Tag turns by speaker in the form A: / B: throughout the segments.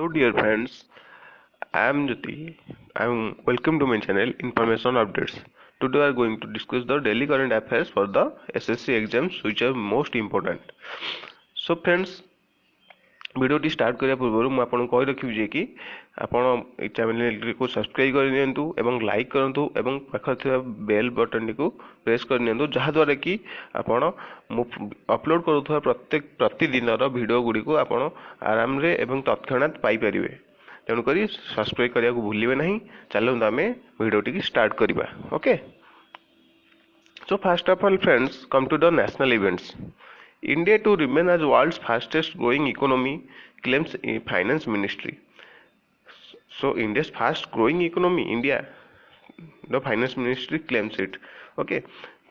A: Hello dear friends, I am Jyoti. I am welcome to my channel Information Updates. Today we are going to discuss the daily current affairs for the SSC exams which are most important. So friends, ভিডিওটি start କରିବା ପୂର୍ବରୁ ମୁଁ ଆପଣଙ୍କୁ କହି ରଖିବି ଯେ କି ଆପଣ ଏ ଚ୍ୟାନେଲଟିକୁ ସବସ୍କ୍ରାଇବ୍ କରିନିଅନ୍ତୁ ଏବଂ ଲାଇକ୍ କରନ୍ତୁ ଏବଂ ପାଖରେ ଥିବା ବେଲ୍ ବଟନଟିକୁ ପ୍ରେସ୍ କରିନିଅନ୍ତୁ ଯାହାଦ୍ୱାରା କି ଆପଣ ମୁଁ ଅପଲୋଡ଼ କରୁଥିବା ପ୍ରତିଦିନର ଭିଡ଼ିଓ ଗୁଡ଼ିକୁ ଆପଣ ଆରାମରେ ଏବଂ ତତ୍କ୍ଷଣାତ୍ ପାଇପାରିବେ। ତେଣୁକରି ସବସ୍କ୍ରାଇବ୍ କରିବାକୁ ଭୁଲିବେ ନାହିଁ। ଚାଲନ୍ତୁ ଆମେ ଭିଡ଼ିଓଟିକି ଷ୍ଟାର୍ଟ କରିବା। Okay, so first of all friends, come to the national events. India to remain as world's fastest growing economy, claims finance ministry. So India's fast growing economy, India, the finance ministry claims it. Okay,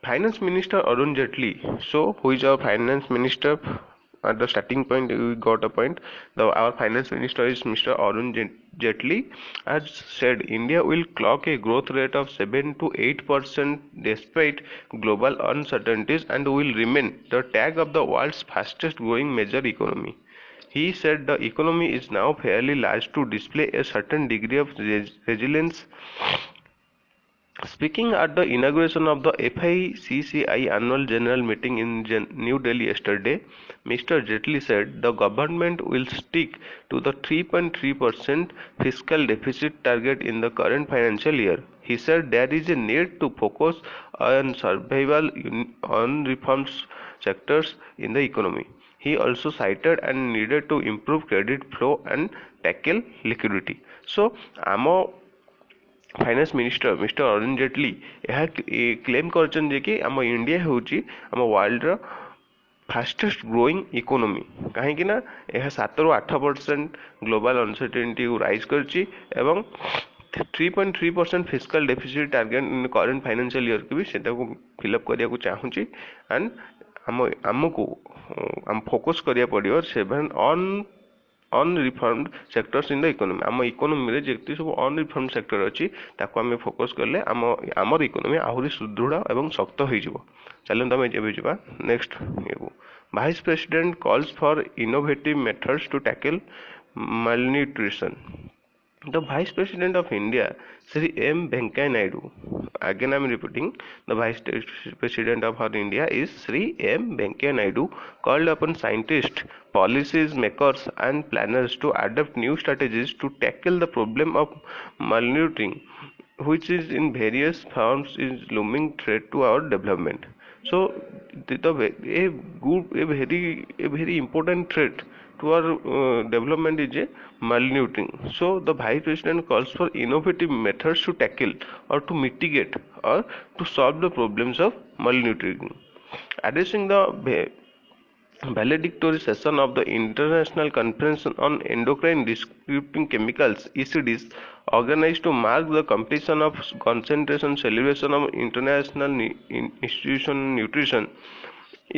A: finance minister Arun Jaitley. So who is our finance minister? At the starting point we got a point. Our finance minister is Mr. Arun Jaitley has said India will clock a growth rate of 7 to 8% despite global uncertainties and will remain the tag of the world's fastest growing major economy. He said the economy is now fairly large to display a certain degree of resilience. Speaking at the inauguration of the FICCI annual general meeting in New Delhi yesterday, Mr. Jaitley said the government will stick to the 3.3% fiscal deficit target in the current financial year. He said there is a need to focus on survival on reformed sectors in the economy. He also cited and needed to improve credit flow and tackle liquidity. So, finance minister mister Arun Jaitley यह claim करछन कि आम India होची आम world रो fastest growing economy कहीं ना यह 7 ରୁ 8% global uncertainty को राइज करची एवं 3.3% फिस्कल डेफिसिट टारगेट इन करंट फाइनेंशियल ईयर को भी सेटा को फिलअप करिया को चाहूची एंड हमको हम फोकस करिया पड़ियो 7 अनरिफर्मड सेक्टर्स इन द इकोनॉमी आम इकोनॉमी रे जेति सब अनरिफर्मड सेक्टर अछि ताको आमे फोकस करले आमर इकोनॉमी आहुरी सुदृढ़ एवं शक्त होई जिवो। चलन तमे जेबे जिबा next vice president calls for innovative methods to tackle malnutrition. The Vice President of India, Sri M. Venkaiah Naidu, again I am repeating, the Vice President of our India is Sri M. Venkaiah Naidu, called upon scientists, policies makers and planners to adopt new strategies to tackle the problem of malnutrition, which is in various forms is looming threat to our development. So a very important threat to our development is a malnutrition. So the Vice President calls for innovative methods to tackle or to mitigate or to solve the problems of malnutrition. Addressing the valedictory session of the International Conference on Endocrine Disrupting Chemicals (ECDs) organized to mark the completion of concentration celebration of International Institution Nutrition.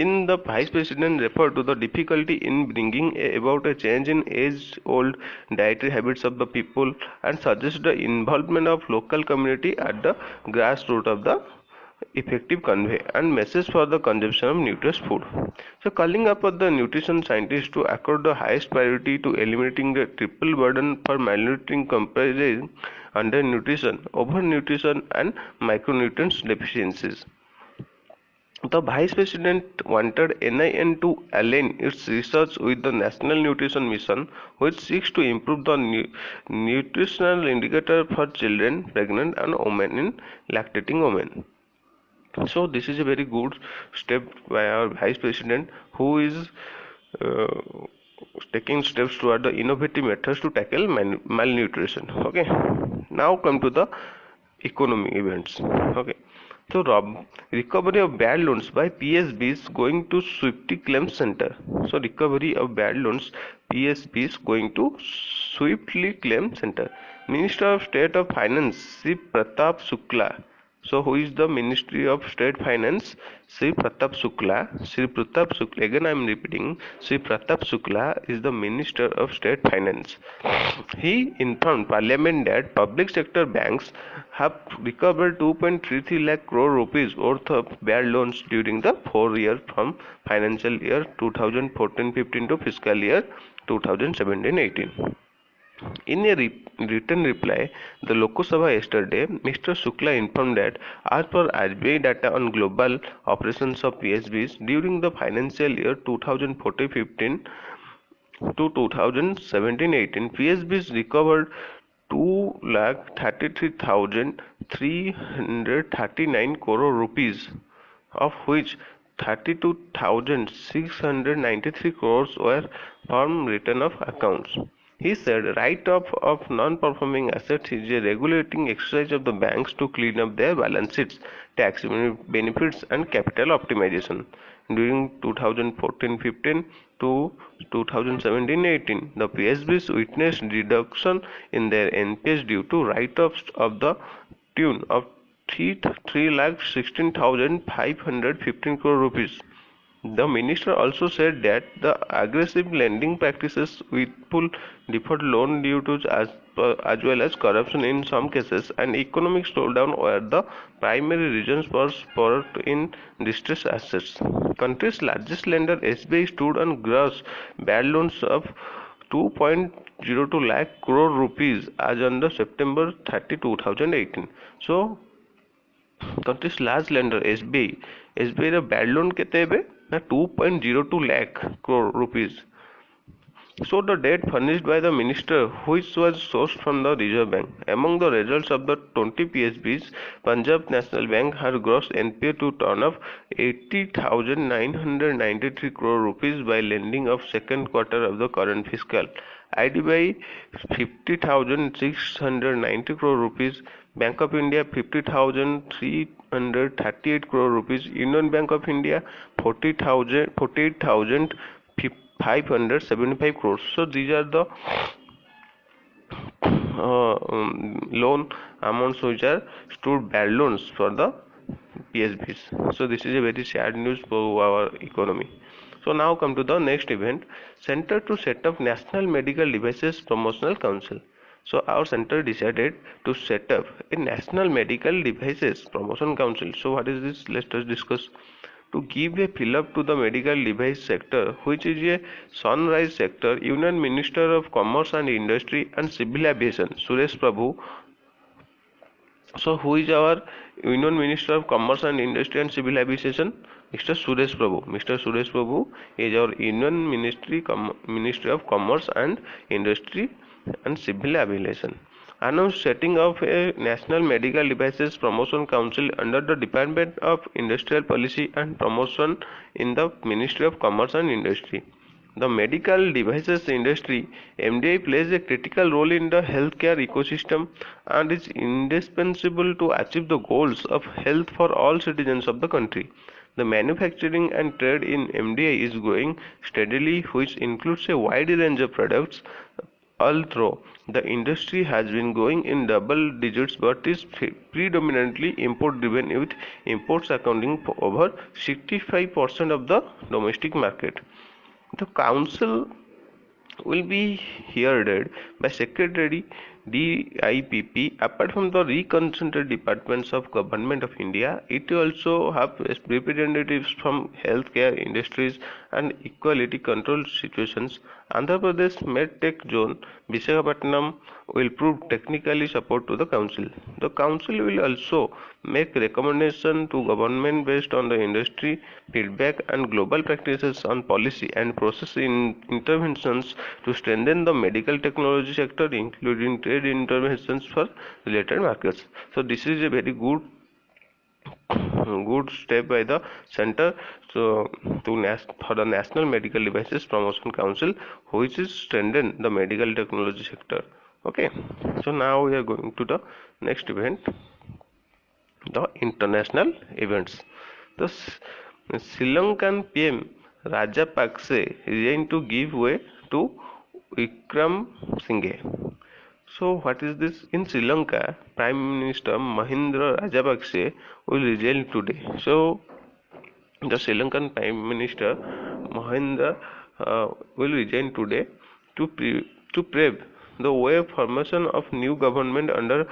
A: In the Vice President referred to the difficulty in bringing about a change in age-old dietary habits of the people and suggested the involvement of local community at the grassroots of the effective convey and message for the consumption of nutritious food. So calling upon the nutrition scientists to accord the highest priority to eliminating the triple burden for malnutrition comprising undernutrition, overnutrition and micronutrients deficiencies. The Vice President wanted NIN to align its research with the National Nutrition Mission, which seeks to improve the nutritional indicator for children, pregnant and women in lactating women. So this is a very good step by our Vice President, who is taking steps toward the innovative methods to tackle malnutrition. Okay, now come to the economic events. Okay, so recovery of bad loans by PSBs going to Swift Claims Center. So recovery of bad loans PSBs going to Swiftly Claim Center. Minister of State of Finance Sri Pratap Shukla. So who is the Ministry of State Finance? Sri Pratap Shukla. Sri Pratap Shukla. Again I am repeating. Sri Pratap Shukla is the Minister of State Finance. He informed Parliament that public sector banks have recovered 2.33 lakh crore rupees worth of bad loans during the 4 years from financial year 2014-15 to fiscal year 2017-18. In a written reply, the Lok Sabha yesterday, Mr. Shukla informed that as per RBI data on global operations of PSBs during the financial year 2014-15 to 2017-18, PSBs recovered 2,33,339 crore rupees, of which 32,693 crores were from return of accounts. He said write-off of non-performing assets is a regulating exercise of the banks to clean up their balance sheets, tax benefits and capital optimization. During 2014-15 to 2017-18, the PSBs witnessed reduction in their NPAs due to write-offs of the tune of 3,16,515 crore rupees. The minister also said that the aggressive lending practices, willful deferred loan due to as well as corruption in some cases and economic slowdown were the primary reasons for spurt in distressed assets. Country's largest lender SBI stood on gross bad loans of 2.02 lakh crore rupees as on the September 30, 2018. So country's large lender SBI ର bad loan କେତେ ଏବେ ନା 2.02 lakh crore rupees. So the debt furnished by the minister, which was sourced from the Reserve Bank. Among the results of the 20 PSBs, Punjab National Bank had gross NPA to turn of 80,993 crore rupees by lending of second quarter of the current fiscal. IDBI 50,690 crore rupees, Bank of India 50,338 crore rupees, Union Bank of India 48,575 crores. So these are the loan amounts which are stood bad loans for the PSBs. So this is a very sad news for our economy. So now come to the next event. Center to set up National Medical Devices Promotional Council. So our center decided to set up a National Medical Devices Promotion Council. So what is this? Let us discuss. To give a fill up to the medical device sector, which is a sunrise sector, Union Minister of Commerce and Industry and Civil Aviation, Suresh Prabhu. So who is our Union Minister of Commerce and Industry and Civil Aviation? Mr. Suresh Prabhu. Mr. Suresh Prabhu is our Union Ministry of Commerce and Industry and Civil Aviation. Announced setting up a National Medical Devices Promotion Council under the Department of Industrial Policy and Promotion in the Ministry of Commerce and Industry. The medical devices industry MDI plays a critical role in the healthcare ecosystem and is indispensable to achieve the goals of health for all citizens of the country. The manufacturing and trade in MDI is growing steadily, which includes a wide range of products. Although the industry has been growing in double digits but is predominantly import driven, with imports accounting for over 65% of the domestic market. The council will be headed by Secretary DIPP. Apart from the reconcentrated departments of Government of India, it also have representatives from healthcare industries and equality control situations. Andhra Pradesh MedTech Zone, Visakhapatnam will prove technically support to the council. The council will also make recommendation to government based on the industry feedback and global practices on policy and process interventions to strengthen the medical technology sector, including trade interventions for related markets. So this is a very good step by the center for the National Medical Devices Promotion Council, which is strengthen the medical technology sector. Okay, so now we are going to the next event, the international events. The Sri Lankan PM Rajapakse resigned to give way to Wickremesinghe. So what is this? In Sri Lanka, Prime Minister Mahinda Rajapakse will resign today. So the Sri Lankan Prime Minister Mahinda will resign today to pave the way formation of new government under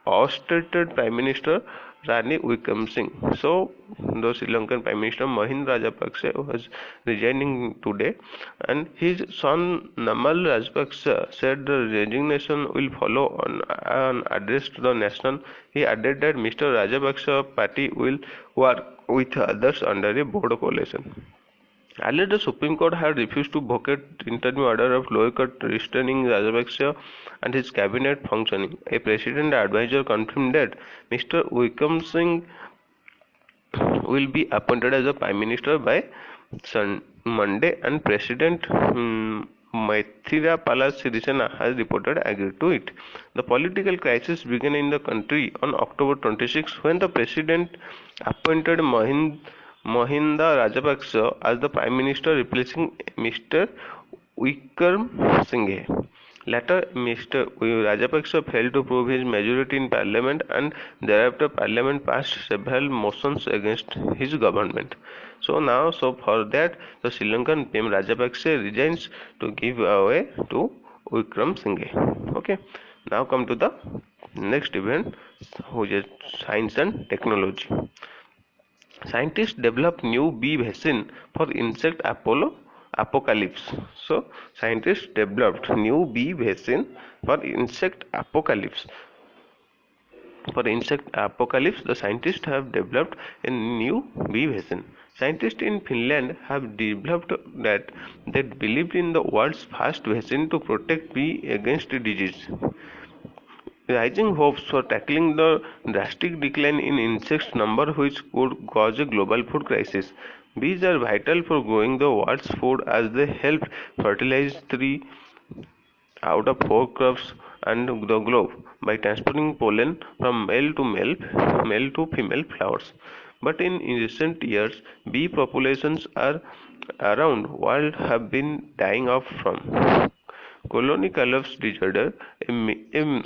A: ousted Prime Minister Rani Wickremesinghe. So the Sri Lankan Prime Minister Mahinda Rajapaksa was resigning today, and his son Namal Rajapaksa said the resignation will follow on an address to the nation. He added that Mr. Rajapaksa party will work with others under a broad coalition. Earlier, the Supreme Court had refused to vacate the interim order of lower court restraining Rajapaksa and his cabinet functioning. A president advisor confirmed that Mr. Wickremesinghe will be appointed as a prime minister by Monday, and President Maithripala Sirisena has reported agreed to it. The political crisis began in the country on October 26 when the president appointed Mahinda Rajapaksa as the prime minister, replacing Mr. Wickremesinghe. Later, Mr. Rajapaksa failed to prove his majority in parliament, and thereafter parliament passed several motions against his government. So for that, the Sri Lankan PM Rajapaksa resigns to give way to Wickremesinghe. Okay, now come to the next event, which is science and technology. Scientists develop new bee vaccine for insect apocalypse. So scientists developed new bee vaccine for insect apocalypse. For insect apocalypse, the scientists have developed a new bee vaccine. Scientists in Finland have developed that they believed in the world's first vaccine to protect bee against disease. Rising hopes for tackling the drastic decline in insect number which could cause a global food crisis. Bees are vital for growing the world's food as they help fertilize 3 out of 4 crops and the globe by transporting pollen from male to female flowers. But in recent years, bee populations around world have been dying off from colony collapse disorder, a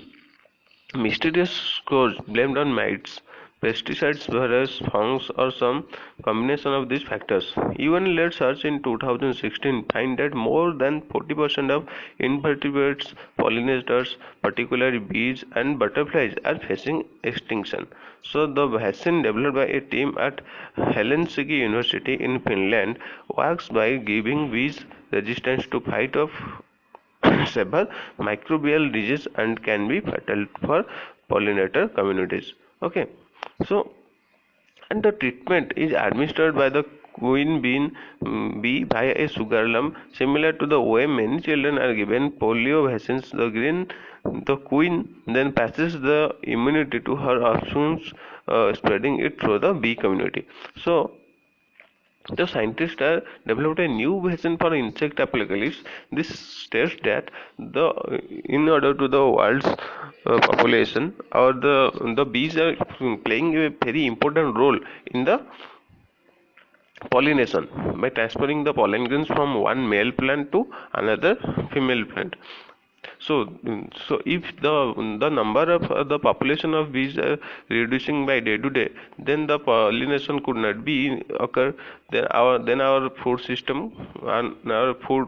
A: mysterious cause blamed on mites, pesticides, viruses, fungus, or some combination of these factors. UN-led search in 2016 find that more than 40% of invertebrates, pollinators, particularly bees and butterflies, are facing extinction. So, the vaccine developed by a team at Helsinki University in Finland works by giving bees resistance to fight off several microbial diseases and can be fatal for pollinator communities. Okay, so and the treatment is administered by the queen bee via a sugar lump, similar to the way many children are given polio vaccines. The queen then passes the immunity to her offspring, spreading it through the bee community. So the scientists have developed a new vaccine for insect apocalypse. This states that the in order to the world's population, or the bees are playing a very important role in the pollination by transferring the pollen grains from one male plant to another female plant. So if the number of the population of bees are reducing by day to day, then the pollination could not be occur. Then our food system and food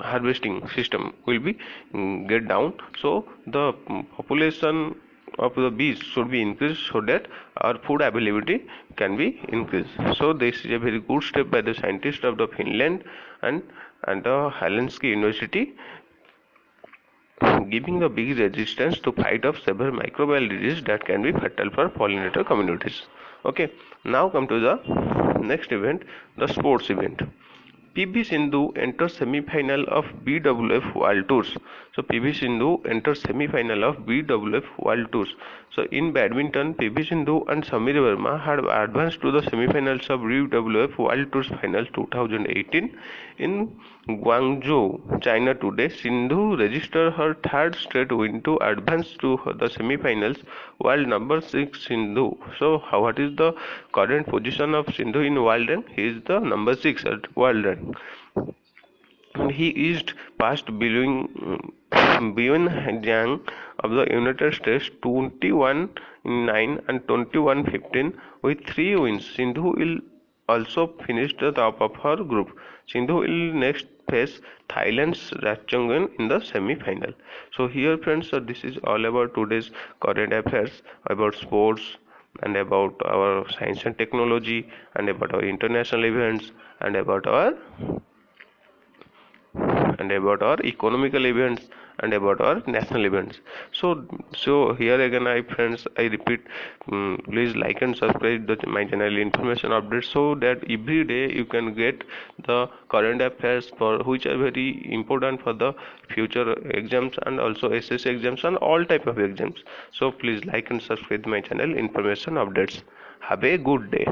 A: harvesting system will be get down. So the population of the bees should be increased so that our food availability can be increased. So this is a very good step by the scientists of the Finland and the Helsinki University, giving the big resistance to fight off several microbial diseases that can be fatal for pollinator communities. Okay, now come to the next event, the sports event. PV Sindhu enters semi-final of BWF World Tours. So PV Sindhu enters semi-final of BWF World Tours. So in badminton, PV Sindhu and Samir Verma had advanced to the semi-finals of BWF World Tours Finals 2018 in Guangzhou, China today. Sindhu registered her third straight win to advance to the semi-finals. World number 6 Sindhu. So what is the current position of Sindhu in world rank? He is the number 6 at world rank. And he is past Biyun Zhang of the United States 21-9 and 21-15 with 3 wins. Sindhu will also finished the top of her group. Sindhu will next face Thailand's Ratchangan in the semi-final. So here friends, this is all about today's current affairs about sports and about our science and technology and about our international events and about our economical events and about our national events. So here again, I friends, I repeat, please like and subscribe my channel information updates, so that every day you can get the current affairs for which are very important for the future exams and also SSC exams and all type of exams. So please like and subscribe my channel information updates. Have a good day.